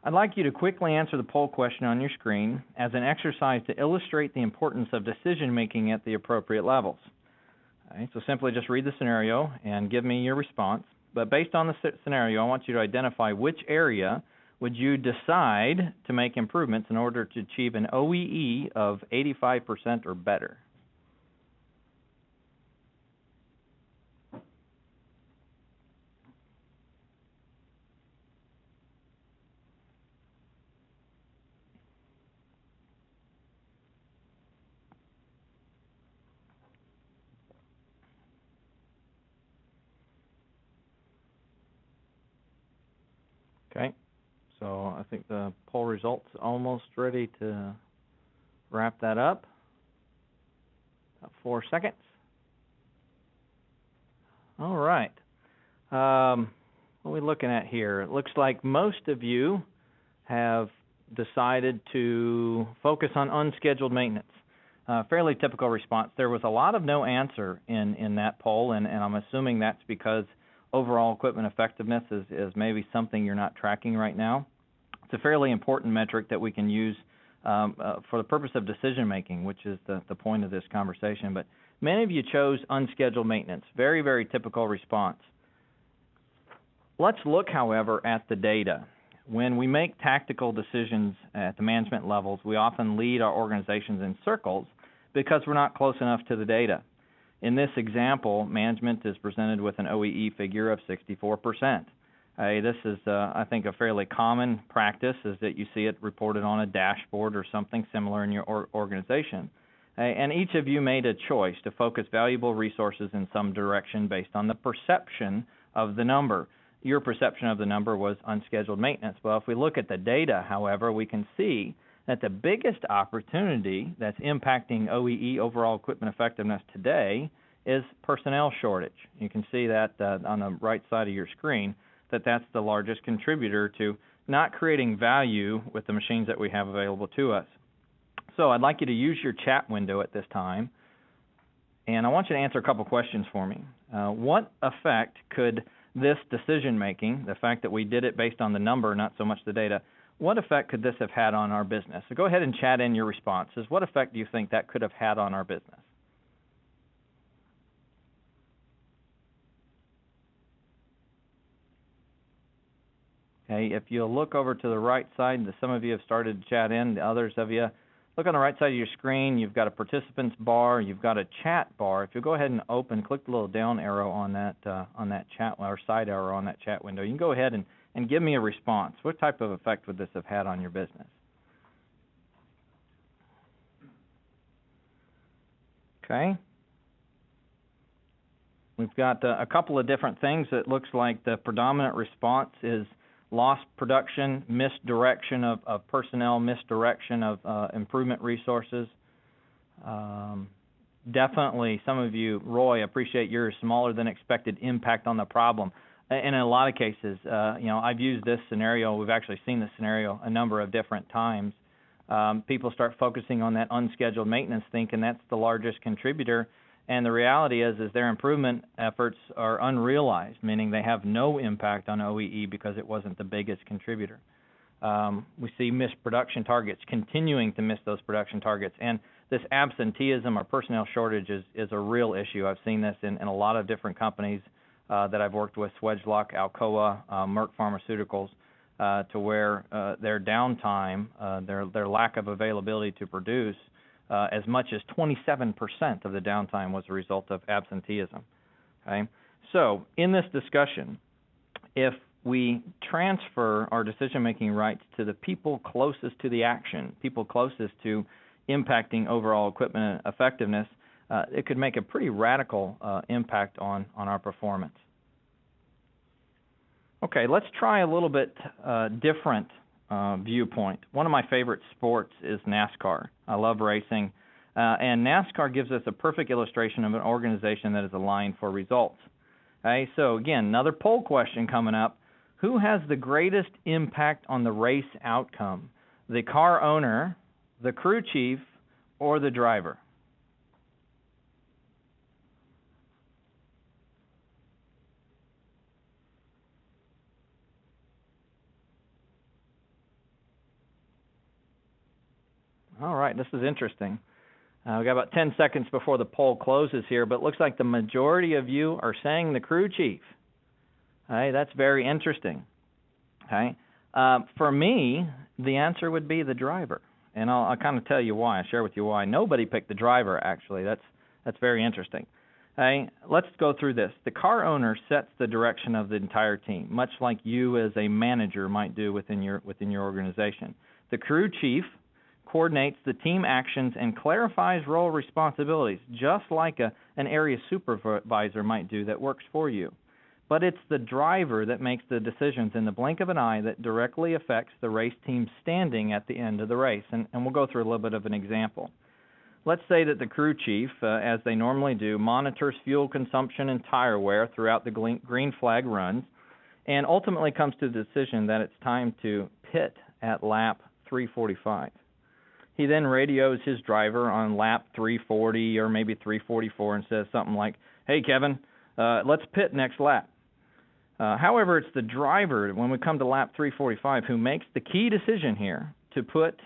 I'd like you to quickly answer the poll question on your screen as an exercise to illustrate the importance of decision-making at the appropriate levels. Okay, so simply just read the scenario and give me your response. But based on the scenario, I want you to identify which area would you decide to make improvements in order to achieve an OEE of 85% or better. Okay, so I think the poll results almost ready to wrap that up. About 4 seconds. All right. What are we looking at here? It looks like most of you have decided to focus on unscheduled maintenance. Fairly typical response. There was a lot of no answer in that poll, and I'm assuming that's because overall equipment effectiveness is maybe something you're not tracking right now. It's a fairly important metric that we can use for the purpose of decision making, which is the point of this conversation. But many of you chose unscheduled maintenance. Very, very typical response. Let's look, however, at the data. When we make tactical decisions at the management levels, we often lead our organizations in circles because we're not close enough to the data. In this example, management is presented with an OEE figure of 64%. This is, I think, a fairly common practice, is that you see it reported on a dashboard or something similar in your organization. And each of you made a choice to focus valuable resources in some direction based on the perception of the number. Your perception of the number was unscheduled maintenance. Well, if we look at the data, however, we can see that the biggest opportunity that's impacting OEE, overall equipment effectiveness today, is personnel shortage. You can see that on the right side of your screen, that's the largest contributor to not creating value with the machines that we have available to us. So I'd like you to use your chat window at this time, and I want you to answer a couple questions for me. What effect could this decision-making, the fact that we did it based on the number, not so much the data, what effect could this have had on our business? So go ahead and chat in your responses. What effect do you think that could have had on our business? Okay, if you'll look over to the right side, some of you have started to chat in, the others of you, look on the right side of your screen, you've got a participants bar, you've got a chat bar. If you'll go ahead and click the little down arrow on that chat, or side arrow on that chat window, you can go ahead and give me a response. What type of effect would this have had on your business? Okay. We've got a couple of different things. It looks like the predominant response is lost production, misdirection of personnel, misdirection of improvement resources. Definitely, some of you, Roy, appreciate your smaller than expected impact on the problem. And in a lot of cases, I've used this scenario. We've actually seen this scenario a number of different times. People start focusing on that unscheduled maintenance, thinking that's the largest contributor. And the reality is their improvement efforts are unrealized, meaning they have no impact on OEE because it wasn't the biggest contributor. We see missed production targets, continuing to miss those production targets. And this absenteeism or personnel shortage is a real issue. I've seen this in a lot of different companies that I've worked with, Swagelok, Alcoa, Merck Pharmaceuticals, to where their downtime, their lack of availability to produce, as much as 27% of the downtime was a result of absenteeism. Okay? So in this discussion, if we transfer our decision-making rights to the people closest to the action, people closest to impacting overall equipment effectiveness, it could make a pretty radical impact on our performance. Okay, let's try a little bit different viewpoint. One of my favorite sports is NASCAR. I love racing, and NASCAR gives us a perfect illustration of an organization that is aligned for results. Okay, so again, another poll question coming up. Who has the greatest impact on the race outcome? The car owner, the crew chief, or the driver? All right, this is interesting. We got about 10 seconds before the poll closes here, but it looks like the majority of you are saying the crew chief. Okay, that's very interesting. Okay, for me, the answer would be the driver, and I'll kind of tell you why. I'll share with you why. Nobody picked the driver, actually. That's very interesting. Okay, let's go through this. The car owner sets the direction of the entire team, much like you as a manager might do within your organization. The crew chief coordinates the team actions and clarifies role responsibilities, just like an area supervisor might do that works for you. But it's the driver that makes the decisions in the blink of an eye that directly affects the race team's standing at the end of the race. And we'll go through a little bit of an example. Let's say that the crew chief, as they normally do, monitors fuel consumption and tire wear throughout the green flag runs and ultimately comes to the decision that it's time to pit at lap 345. He then radios his driver on lap 340 or maybe 344 and says something like, "Hey, Kevin, let's pit next lap." However, it's the driver, when we come to lap 345, who makes the key decision here to pit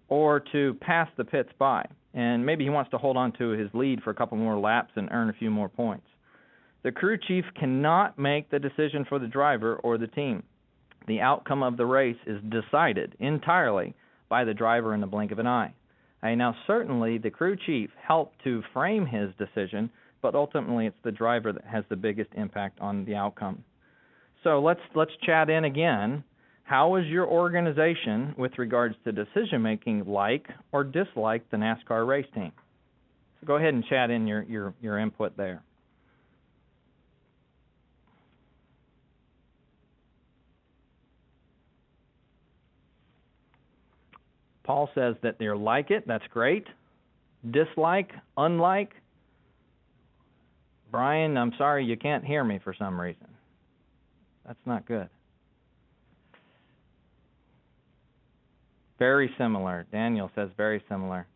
or to pass the pits by. And maybe he wants to hold on to his lead for a couple more laps and earn a few more points. The crew chief cannot make the decision for the driver or the team. The outcome of the race is decided entirely by the driver in the blink of an eye. Now, certainly, the crew chief helped to frame his decision, but ultimately it's the driver that has the biggest impact on the outcome. So let's chat in again. How is your organization with regards to decision-making like or dislike the NASCAR race team? So go ahead and chat in your input there. Paul says that they like it. That's great. Dislike, unlike. Brian, I'm sorry, you can't hear me for some reason. That's not good. Very similar. Daniel says very similar.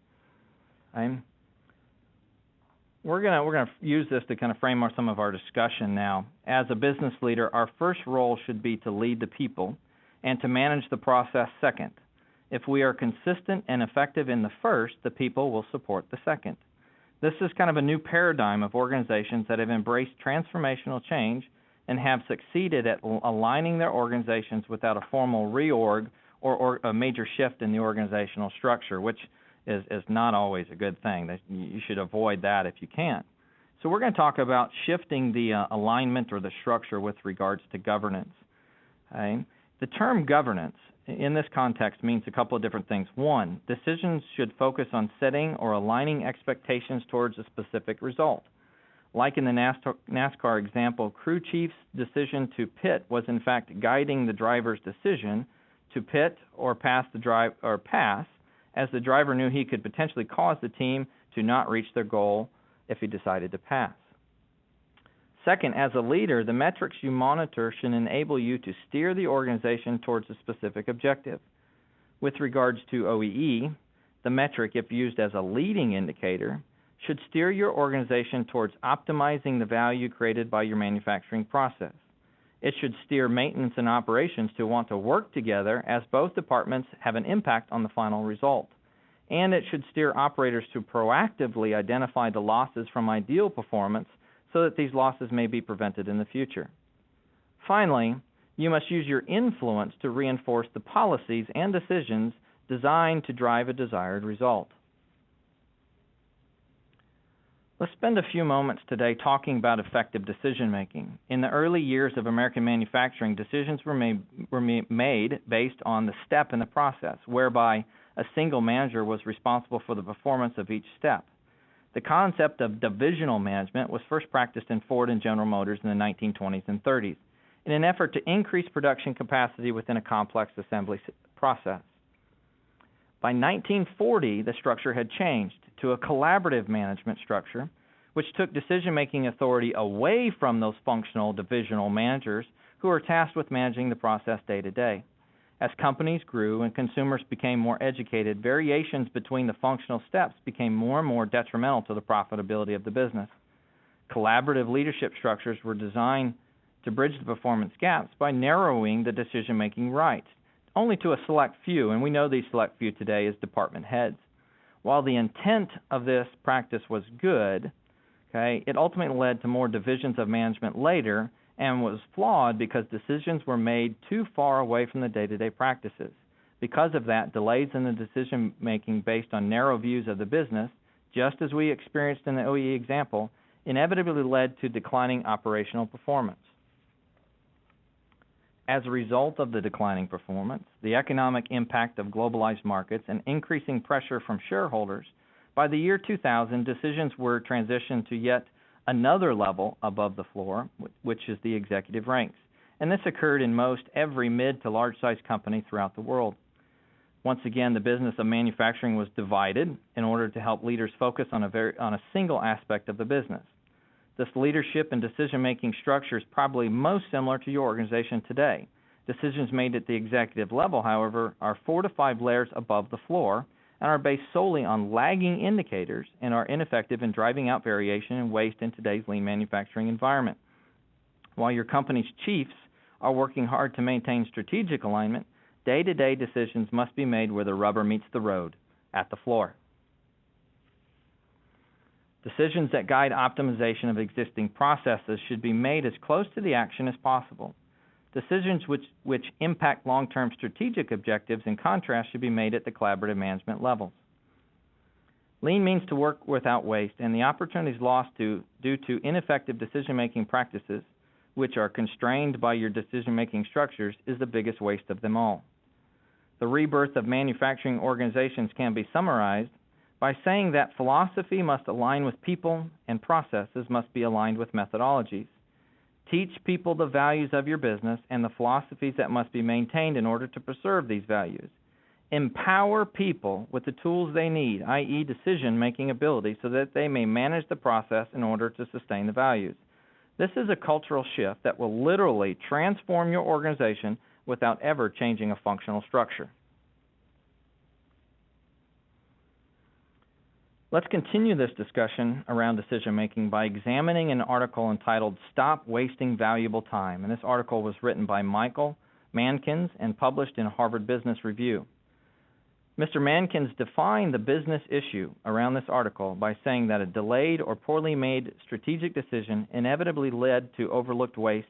We're gonna use this to kind of frame some of our discussion now. As a business leader, our first role should be to lead the people and to manage the process second. If we are consistent and effective in the first, the people will support the second. This is kind of a new paradigm of organizations that have embraced transformational change and have succeeded at aligning their organizations without a formal reorg or a major shift in the organizational structure, which is not always a good thing. You should avoid that if you can. So we're going to talk about shifting the alignment or the structure with regards to governance. Okay? The term governance in this context means a couple of different things. One, decisions should focus on setting or aligning expectations towards a specific result. Like in the NASCAR example, crew chief's decision to pit was in fact guiding the driver's decision to pit or pass, as the driver knew he could potentially cause the team to not reach their goal if he decided to pass. Second, as a leader, the metrics you monitor should enable you to steer the organization towards a specific objective. With regards to OEE, the metric, if used as a leading indicator, should steer your organization towards optimizing the value created by your manufacturing process. It should steer maintenance and operations to want to work together as both departments have an impact on the final result. And it should steer operators to proactively identify the losses from ideal performance so that these losses may be prevented in the future. Finally, you must use your influence to reinforce the policies and decisions designed to drive a desired result. Let's spend a few moments today talking about effective decision-making. In the early years of American manufacturing, decisions were made based on the step in the process, whereby a single manager was responsible for the performance of each step. The concept of divisional management was first practiced in Ford and General Motors in the 1920s and 30s in an effort to increase production capacity within a complex assembly process. By 1940, the structure had changed to a collaborative management structure, which took decision-making authority away from those functional divisional managers who were tasked with managing the process day to day. As companies grew and consumers became more educated, variations between the functional steps became more and more detrimental to the profitability of the business. Collaborative leadership structures were designed to bridge the performance gaps by narrowing the decision-making rights only to a select few, and we know these select few today as department heads. While the intent of this practice was good, it ultimately led to more divisions of management later and was flawed because decisions were made too far away from the day-to-day practices. Because of that, delays in the decision-making based on narrow views of the business, just as we experienced in the OEE example, inevitably led to declining operational performance. As a result of the declining performance, the economic impact of globalized markets, and increasing pressure from shareholders, by the year 2000, decisions were transitioned to yet another level above the floor, which is the executive ranks. And this occurred in most every mid to large-sized company throughout the world. Once again, the business of manufacturing was divided in order to help leaders focus on a single aspect of the business. This leadership and decision-making structure is probably most similar to your organization today. Decisions made at the executive level, however, are 4 to 5 layers above the floor and are based solely on lagging indicators and are ineffective in driving out variation and waste in today's lean manufacturing environment. While your company's chiefs are working hard to maintain strategic alignment, day-to-day decisions must be made where the rubber meets the road, at the floor. Decisions that guide optimization of existing processes should be made as close to the action as possible. Decisions which impact long-term strategic objectives, in contrast, should be made at the collaborative management levels. Lean means to work without waste, and the opportunities lost due to ineffective decision-making practices, which are constrained by your decision-making structures, is the biggest waste of them all. The rebirth of manufacturing organizations can be summarized by saying that philosophy must align with people and processes must be aligned with methodologies. Teach people the values of your business and the philosophies that must be maintained in order to preserve these values. Empower people with the tools they need, i.e. decision-making ability, so that they may manage the process in order to sustain the values. This is a cultural shift that will literally transform your organization without ever changing a functional structure. Let's continue this discussion around decision-making by examining an article entitled Stop Wasting Valuable Time. And this article was written by Michael Mankins and published in Harvard Business Review. Mr. Mankins defined the business issue around this article by saying that a delayed or poorly made strategic decision inevitably led to overlooked waste,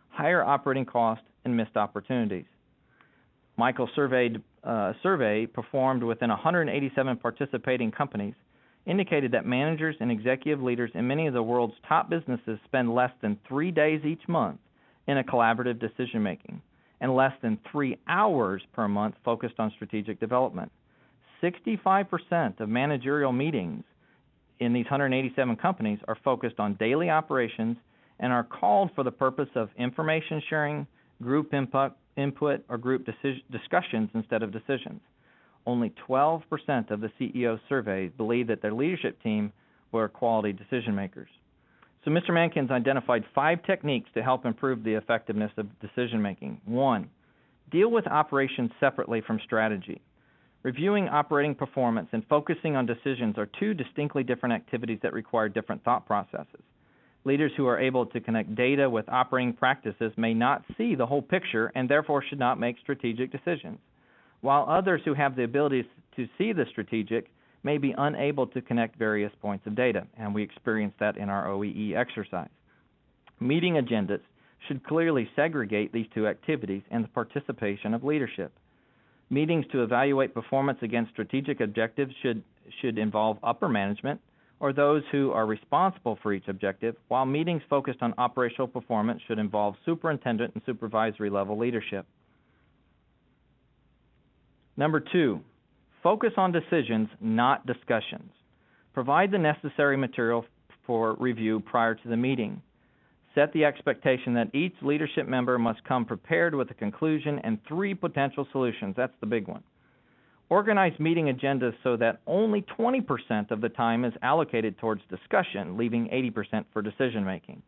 higher operating costs, and missed opportunities. Michael's survey performed within 187 participating companies indicated that managers and executive leaders in many of the world's top businesses spend less than 3 days each month in a collaborative decision-making and less than 3 hours per month focused on strategic development. 65% of managerial meetings in these 187 companies are focused on daily operations and are called for the purpose of information sharing, group input or group discussions instead of decisions. Only 12% of the CEOs surveyed believe that their leadership team were quality decision makers. So Mr. Mankins identified 5 techniques to help improve the effectiveness of decision making. 1, deal with operations separately from strategy. Reviewing operating performance and focusing on decisions are 2 distinctly different activities that require different thought processes. Leaders who are able to connect data with operating practices may not see the whole picture and therefore should not make strategic decisions, while others who have the ability to see the strategic may be unable to connect various points of data, and we experienced that in our OEE exercise. Meeting agendas should clearly segregate these 2 activities and the participation of leadership. Meetings to evaluate performance against strategic objectives should involve upper management or those who are responsible for each objective, while meetings focused on operational performance should involve superintendent and supervisory level leadership. Number 2, focus on decisions, not discussions. Provide the necessary material for review prior to the meeting. Set the expectation that each leadership member must come prepared with a conclusion and 3 potential solutions. That's the big one. Organize meeting agendas so that only 20% of the time is allocated towards discussion, leaving 80% for decision making.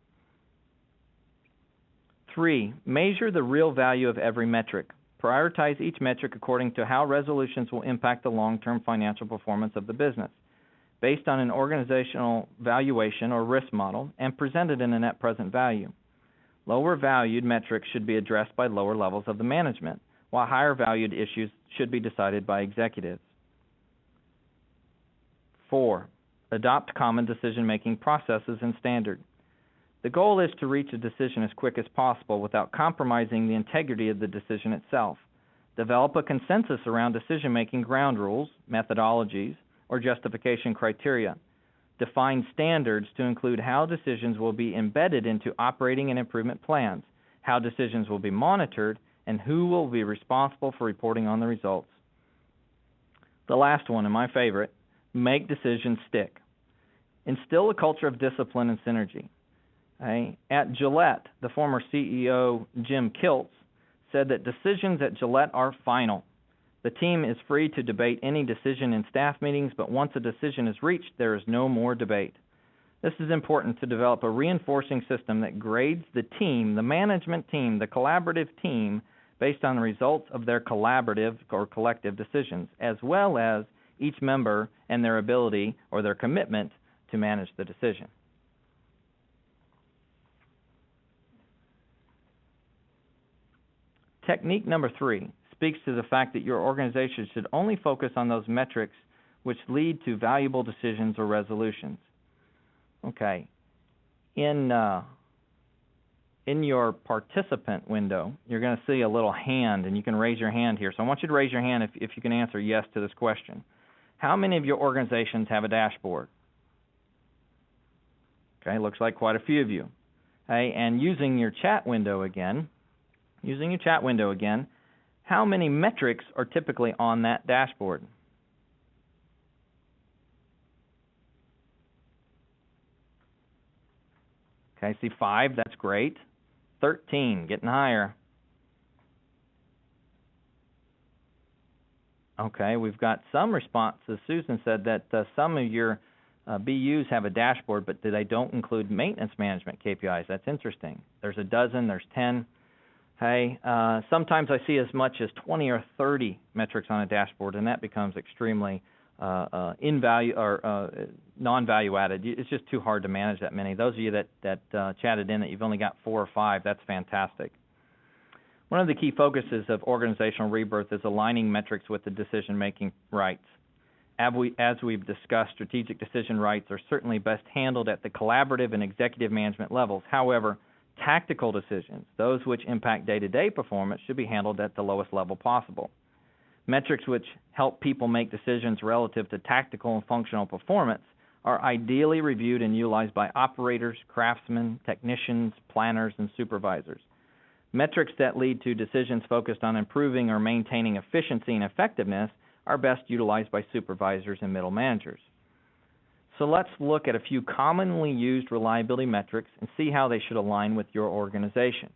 3, measure the real value of every metric. Prioritize each metric according to how resolutions will impact the long-term financial performance of the business, based on an organizational valuation or risk model and presented in a net present value. Lower valued metrics should be addressed by lower levels of the management, while higher valued issues should be decided by executives. 4, adopt common decision-making processes and standards. The goal is to reach a decision as quick as possible without compromising the integrity of the decision itself. Develop a consensus around decision-making ground rules, methodologies, or justification criteria. Define standards to include how decisions will be embedded into operating and improvement plans, how decisions will be monitored, and who will be responsible for reporting on the results. The last one, and my favorite, make decisions stick. Instill a culture of discipline and synergy. Okay? At Gillette, the former CEO, Jim Kiltz, said that decisions at Gillette are final. The team is free to debate any decision in staff meetings, but once a decision is reached, there is no more debate. This is important to develop a reinforcing system that grades the team, the management team, the collaborative team, based on the results of their collaborative or collective decisions, as well as each member and their ability or their commitment to manage the decision. Technique number 3 speaks to the fact that your organization should only focus on those metrics which lead to valuable decisions or resolutions. Okay. In your participant window, you're going to see a little hand, and you can raise your hand here. So I want you to raise your hand if you can answer yes to this question. How many of your organizations have a dashboard? Okay, looks like quite a few of you. Okay, and using your chat window again, how many metrics are typically on that dashboard? Okay, I see 5, that's great. 13, getting higher. Okay, we've got some responses. Susan said that some of your BUs have a dashboard, but they don't include maintenance management KPIs. That's interesting. There's a dozen, there's 10. Hey, sometimes I see as much as 20 or 30 metrics on a dashboard, and that becomes extremely non-value added. It's just too hard to manage that many. Those of you that chatted in that you've only got 4 or 5, that's fantastic. One of the key focuses of organizational rebirth is aligning metrics with the decision-making rights. As we've discussed, strategic decision rights are certainly best handled at the collaborative and executive management levels. However, tactical decisions, those which impact day-to-day performance, should be handled at the lowest level possible. Metrics which help people make decisions relative to tactical and functional performance are ideally reviewed and utilized by operators, craftsmen, technicians, planners, and supervisors. Metrics that lead to decisions focused on improving or maintaining efficiency and effectiveness are best utilized by supervisors and middle managers. So let's look at a few commonly used reliability metrics and see how they should align with your organization.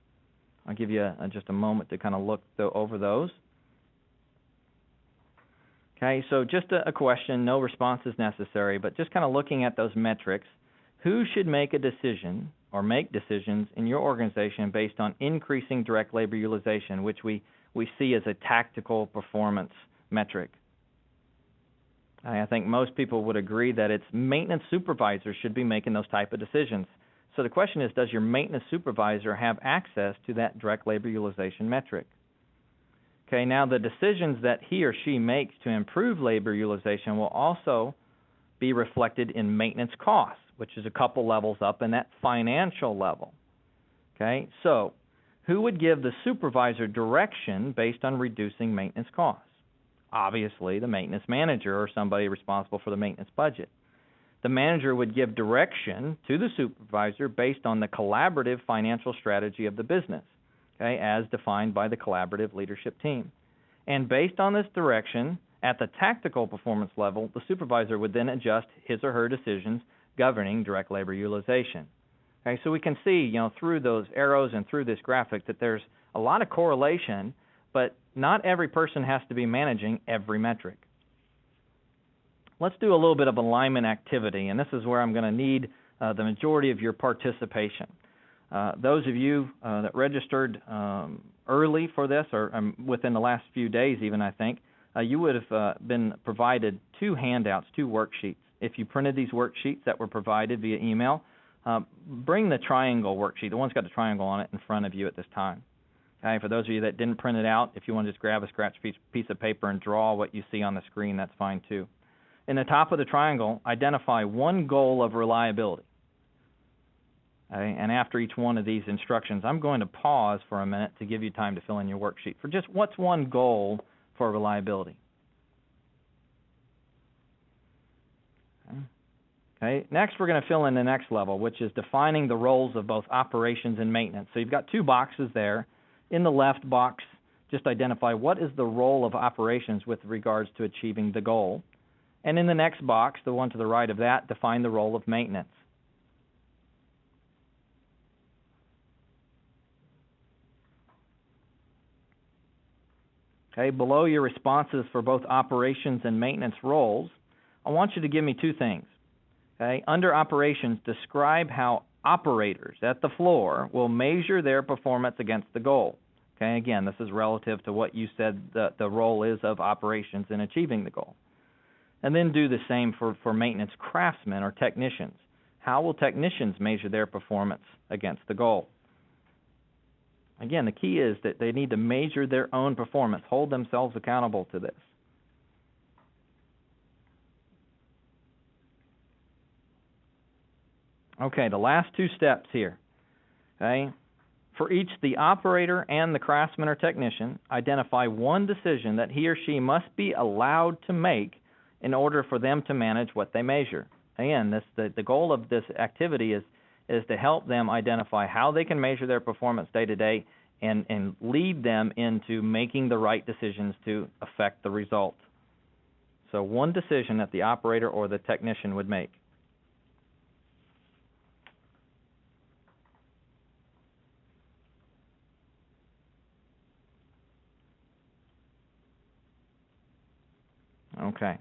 I'll give you just a moment to kind of look over those. Okay, so just a question, no response is necessary, but just kind of looking at those metrics, who should make a decision or make decisions in your organization based on increasing direct labor utilization, which we see as a tactical performance metric? I think most people would agree that it's maintenance supervisors should be making those type of decisions. So the question is, does your maintenance supervisor have access to that direct labor utilization metric? Okay, now the decisions that he or she makes to improve labor utilization will also be reflected in maintenance costs, which is a couple levels up in that financial level. Okay, so who would give the supervisor direction based on reducing maintenance costs? Obviously, the maintenance manager or somebody responsible for the maintenance budget. The manager would give direction to the supervisor based on the collaborative financial strategy of the business, okay, as defined by the collaborative leadership team. And based on this direction, at the tactical performance level, the supervisor would then adjust his or her decisions governing direct labor utilization. Okay, so we can see, through those arrows and through this graphic that there's a lot of correlation, but not every person has to be managing every metric. Let's do a little bit of alignment activity, and this is where I'm going to need the majority of your participation. Those of you that registered early for this, or within the last few days even, I think, you would have been provided 2 handouts, 2 worksheets. If you printed these worksheets that were provided via email, bring the triangle worksheet, the one's got the triangle on it, in front of you at this time. Okay, for those of you that didn't print it out, if you want to just grab a scratch piece of paper and draw what you see on the screen, that's fine too. In the top of the triangle, identify one goal of reliability. Okay, and after each one of these instructions, I'm going to pause for a minute to give you time to fill in your worksheet for just what's one goal for reliability. Okay, next we're going to fill in the next level, which is defining the roles of both operations and maintenance. So you've got two boxes there. In the left box, just identify what is the role of operations with regards to achieving the goal. And in the next box, the one to the right of that, define the role of maintenance. Okay, below your responses for both operations and maintenance roles, I want you to give me two things. Okay, under operations, describe how operators at the floor will measure their performance against the goal. Okay, again, this is relative to what you said the role is of operations in achieving the goal. And then do the same for maintenance craftsmen or technicians. How will technicians measure their performance against the goal? Again, the key is that they need to measure their own performance, hold themselves accountable to this. Okay, the last two steps here. Okay, for each the operator and the craftsman or technician, identify one decision that he or she must be allowed to make in order for them to manage what they measure. Again, the goal of this activity is to help them identify how they can measure their performance day to day and lead them into making the right decisions to affect the result. So one decision that the operator or the technician would make. Okay.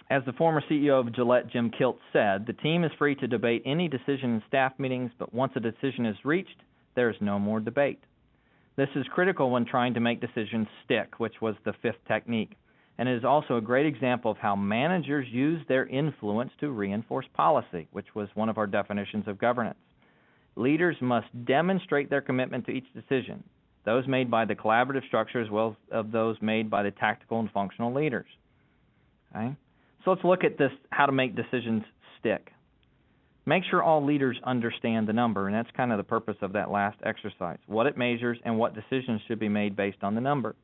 As the former CEO of Gillette, Jim Kilt, said, the team is free to debate any decision in staff meetings, but once a decision is reached, there is no more debate. This is critical when trying to make decisions stick, which was the fifth technique, and it is also a great example of how managers use their influence to reinforce policy, which was one of our definitions of governance. Leaders must demonstrate their commitment to each decision, those made by the collaborative structure as well as those made by the tactical and functional leaders. Okay? So let's look at this, how to make decisions stick. Make sure all leaders understand the number, and that's kind of the purpose of that last exercise, what it measures and what decisions should be made based on the number.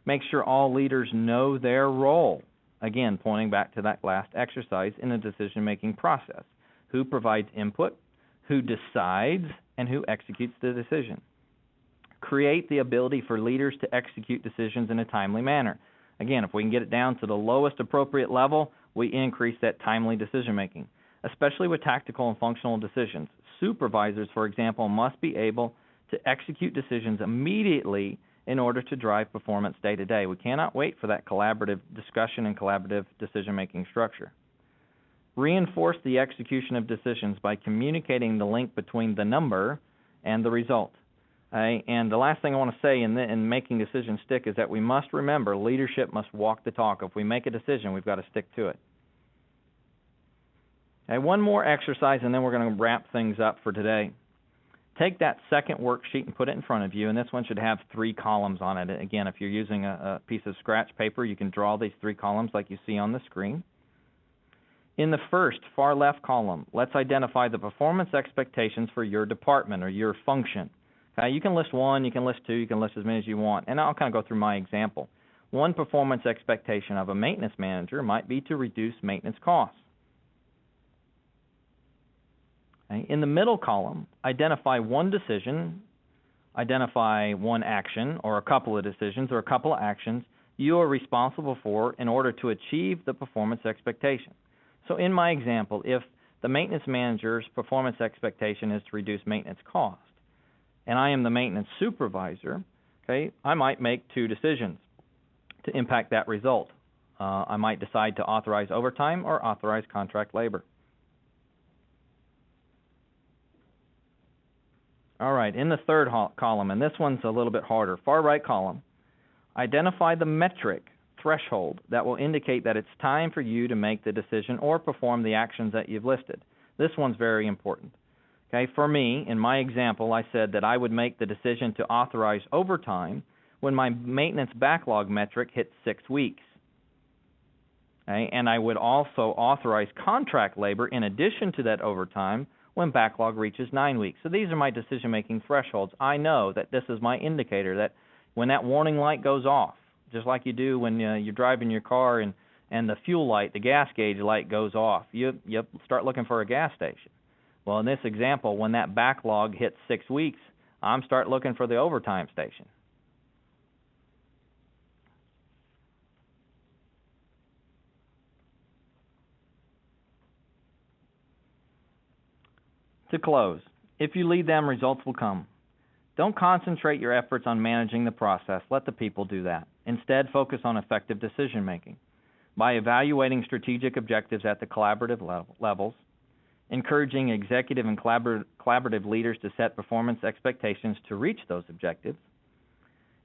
Make sure all leaders know their role, again, pointing back to that last exercise in the decision-making process. Who provides input, who decides, and who executes the decision. Create the ability for leaders to execute decisions in a timely manner. Again, if we can get it down to the lowest appropriate level, we increase that timely decision-making, especially with tactical and functional decisions. Supervisors, for example, must be able to execute decisions immediately in order to drive performance day to day. We cannot wait for that collaborative discussion and collaborative decision-making structure. Reinforce the execution of decisions by communicating the link between the number and the result. And the last thing I want to say in making decisions stick is that we must remember leadership must walk the talk. If we make a decision, we've got to stick to it. Okay, one more exercise, and then we're going to wrap things up for today. Take that second worksheet and put it in front of you, and this one should have 3 columns on it. Again, if you're using a piece of scratch paper, you can draw these 3 columns like you see on the screen. In the first, far left column, let's identify the performance expectations for your department or your function. You can list 1, you can list 2, you can list as many as you want, and I'll kind of go through my example. One performance expectation of a maintenance manager might be to reduce maintenance costs. In the middle column, identify one decision, identify one action or a couple of decisions or a couple of actions you are responsible for in order to achieve the performance expectation. So in my example, if the maintenance manager's performance expectation is to reduce maintenance costs, and I am the maintenance supervisor, okay, I might make 2 decisions to impact that result. I might decide to authorize overtime or authorize contract labor. All right, in the third column, and this one's a little bit harder, far right column, identify the metric threshold that will indicate that it's time for you to make the decision or perform the actions that you've listed. This one's very important. Okay, for me, in my example, I said that I would make the decision to authorize overtime when my maintenance backlog metric hit 6 weeks. Okay, and I would also authorize contract labor in addition to that overtime when backlog reaches 9 weeks. So these are my decision-making thresholds. I know that this is my indicator that when that warning light goes off, just like you do when you're driving your car and the fuel light, the gas gauge light goes off, you start looking for a gas station. Well, in this example, when that backlog hits 6 weeks, I'm start looking for the overtime station. To close, if you lead them, results will come. Don't concentrate your efforts on managing the process. Let the people do that. Instead, focus on effective decision-making by evaluating strategic objectives at the collaborative levels, encouraging executive and collaborative leaders to set performance expectations to reach those objectives.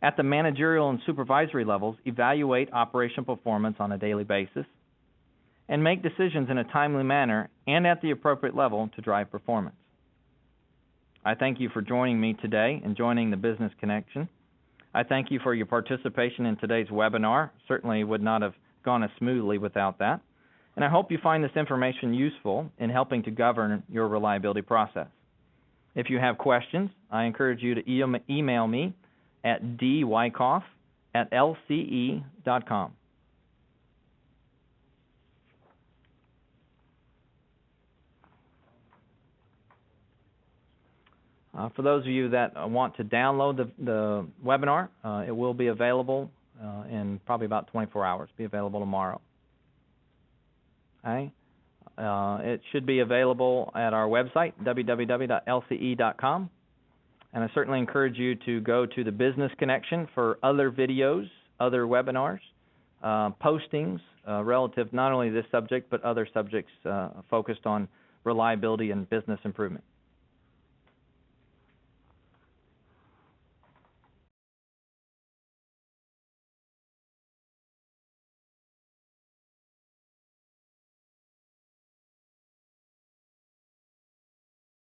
At the managerial and supervisory levels, evaluate operational performance on a daily basis and make decisions in a timely manner and at the appropriate level to drive performance. I thank you for joining me today and joining the Business Connection. I thank you for your participation in today's webinar. Certainly would not have gone as smoothly without that. And I hope you find this information useful in helping to govern your reliability process. If you have questions, I encourage you to email me at dwyckoff@lce.com. For those of you that want to download the webinar, it will be available in probably about 24 hours. Be available tomorrow. Okay. It should be available at our website, www.lce.com. And I certainly encourage you to go to the Business Connection for other videos, other webinars, postings relative not only to this subject, but other subjects focused on reliability and business improvement.